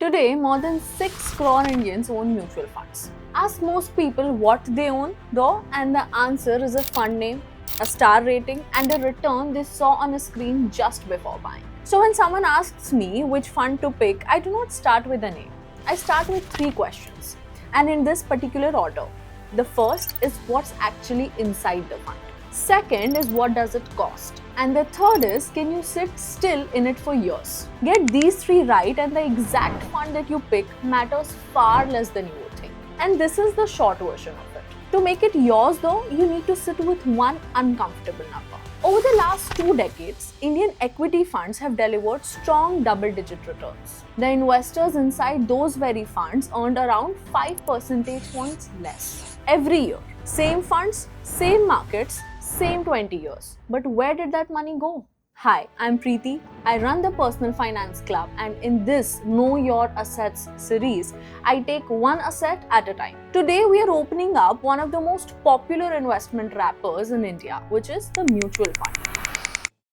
Today, more than 6 crore Indians own mutual funds. Ask most people what they own, though, and the answer is a fund name, a star rating, and a return they saw on a screen just before buying. So, when someone asks me which fund to pick, I do not start with a name. I start with 3 questions, and in this particular order. The first is what's actually inside the fund. Second is what does it cost? And the third is, can you sit still in it for years? Get these 3 right and the exact fund that you pick matters far less than you would think. And this is the short version of it. To make it yours though, you need to sit with one uncomfortable number. Over the last 2 decades, Indian equity funds have delivered strong double-digit returns. The investors inside those very funds earned around 5 percentage points less every year. Same funds, same markets, same 20 years. But where did that money go? Hi, I'm Preeti. I run the Personal Finance Club, and in this Know Your Assets series, I take one asset at a time. Today, we are opening up one of the most popular investment wrappers in India, which is the mutual fund.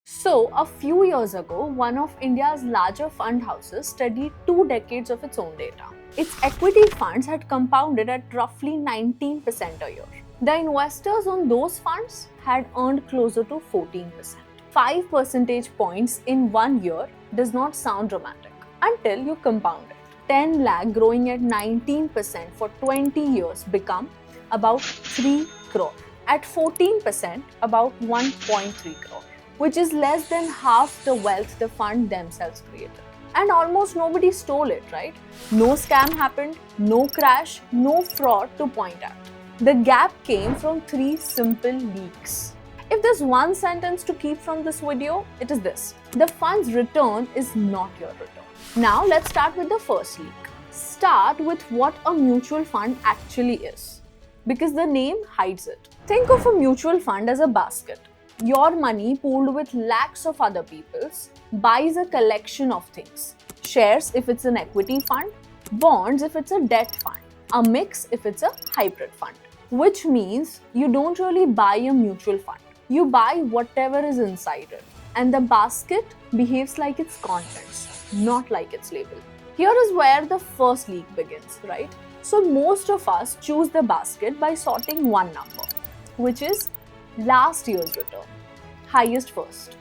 So, a few years ago, one of India's larger fund houses studied 2 decades of its own data. Its equity funds had compounded at roughly 19% a year. The investors on those funds had earned closer to 14%. 5 percentage points in 1 year does not sound dramatic until you compound it. 10 lakh growing at 19% for 20 years become about 3 crore. At 14%, about 1.3 crore, which is less than half the wealth the fund themselves created. And almost nobody stole it, right? No scam happened, no crash, no fraud to point at. The gap came from 3 simple leaks. If there's one sentence to keep from this video, it is this: the fund's return is not your return. Now let's start with the first leak. Start with what a mutual fund actually is, because the name hides it. Think of a mutual fund as a basket. Your money pooled with lakhs of other people's buys a collection of things. Shares if it's an equity fund, bonds if it's a debt fund, a mix if it's a hybrid fund. Which means you don't really buy a mutual fund. You buy whatever is inside it. And the basket behaves like its contents, not like its label. Here is where the first leak begins, right? So most of us choose the basket by sorting one number, which is last year's return. Highest first.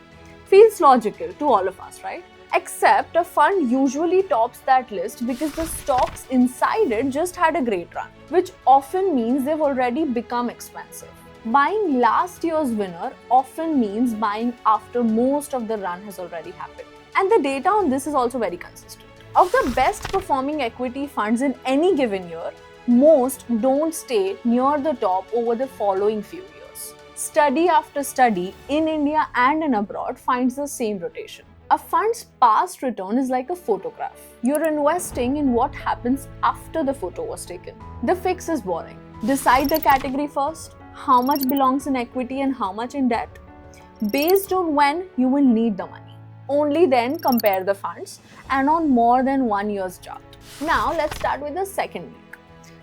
Feels logical to all of us, right? Except a fund usually tops that list because the stocks inside it just had a great run, which often means they've already become expensive. Buying last year's winner often means buying after most of the run has already happened. And the data on this is also very consistent. Of the best performing equity funds in any given year, most don't stay near the top over the following few years. Study after study in India and in abroad finds the same rotation. A fund's past return is like a photograph. You're investing in what happens after the photo was taken. The fix is boring. Decide the category first, how much belongs in equity and how much in debt, based on when you will need the money. Only then compare the funds and on more than 1 year's chart. Now let's start with the second leak.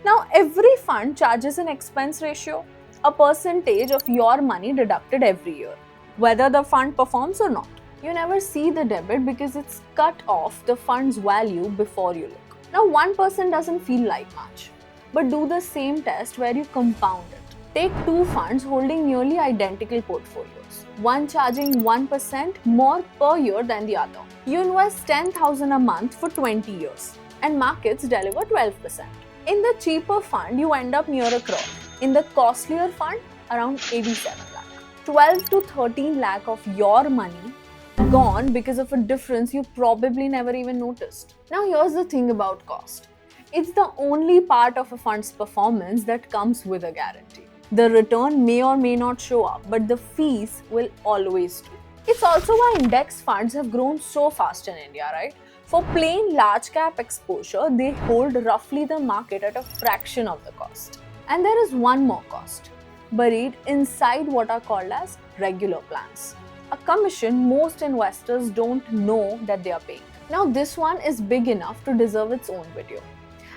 Now every fund charges an expense ratio, a percentage of your money deducted every year, whether the fund performs or not. You never see the debit because it's cut off the fund's value before you look. Now 1% doesn't feel like much, but do the same test where you compound it. Take 2 funds holding nearly identical portfolios, one charging 1% more per year than the other. You invest 10,000 a month for 20 years and markets deliver 12%. In the cheaper fund, you end up near a crore. In the costlier fund, around 87 lakh. 12 to 13 lakh of your money gone because of a difference you probably never even noticed. Now here's the thing about cost. It's the only part of a fund's performance that comes with a guarantee. The return may or may not show up, but the fees will always do. It's also why index funds have grown so fast in India, right? For plain large cap exposure, they hold roughly the market at a fraction of the cost. And there is one more cost, buried inside what are called as regular plans. A commission most investors don't know that they are paying. Now this one is big enough to deserve its own video.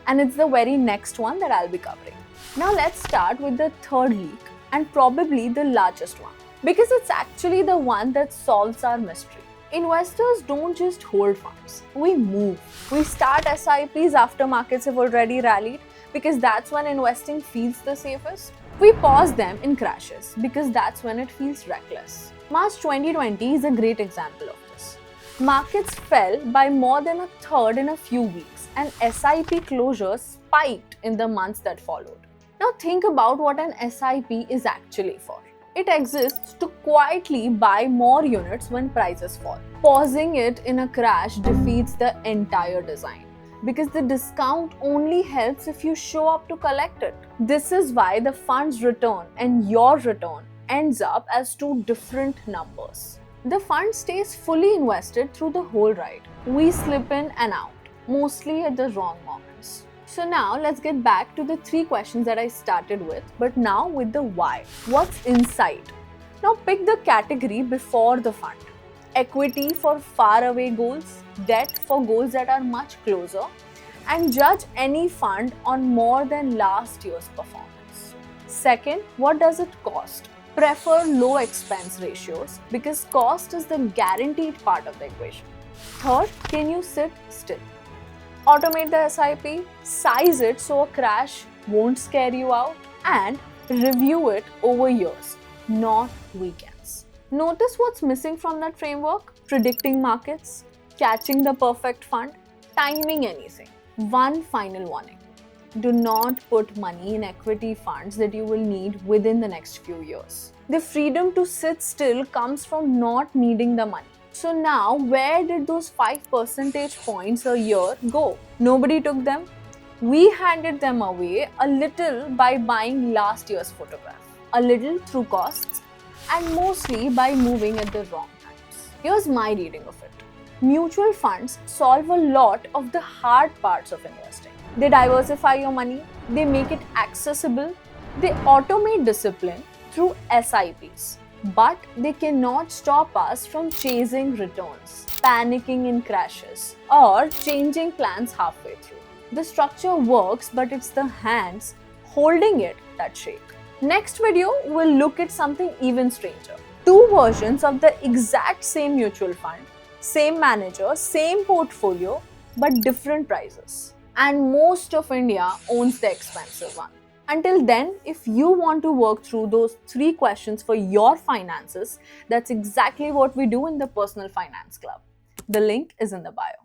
And it's the very next one that I'll be covering. Now let's start with the third leak and probably the largest one, because it's actually the one that solves our mystery. Investors don't just hold funds, we move. We start SIPs after markets have already rallied because that's when investing feels the safest. We pause them in crashes because that's when it feels reckless. March 2020 is a great example of this. Markets fell by more than a third in a few weeks, and SIP closures spiked in the months that followed. Now, think about what an SIP is actually for. It exists to quietly buy more units when prices fall. Pausing it in a crash defeats the entire design because the discount only helps if you show up to collect it. This is why the fund's return and your return ends up as two different numbers. The fund stays fully invested through the whole ride. We slip in and out, mostly at the wrong moments. So now let's get back to the three questions that I started with, but now with the why. What's inside? Now pick the category before the fund. Equity for faraway goals, debt for goals that are much closer, and judge any fund on more than last year's performance. Second, what does it cost? Prefer low expense ratios because cost is the guaranteed part of the equation. Third, can you sit still? Automate the SIP, size it so a crash won't scare you out, and review it over years, not weekends. Notice what's missing from that framework: predicting markets, catching the perfect fund, timing anything. One final warning: do not put money in equity funds that you will need within the next few years. The freedom to sit still comes from not needing the money. So now, where did those 5 percentage points a year go? Nobody took them. We handed them away, a little by buying last year's photograph, a little through costs, and mostly by moving at the wrong times. Here's my reading of it. Mutual funds solve a lot of the hard parts of investing. They diversify your money, they make it accessible, they automate discipline through SIPs. But they cannot stop us from chasing returns, panicking in crashes, or changing plans halfway through. The structure works, but it's the hands holding it that shake. Next video, we'll look at something even stranger. Two versions of the exact same mutual fund, same manager, same portfolio, but different prices. And most of India owns the expensive one. Until then, if you want to work through those 3 questions for your finances, that's exactly what we do in the Personal Finance Club. The link is in the bio.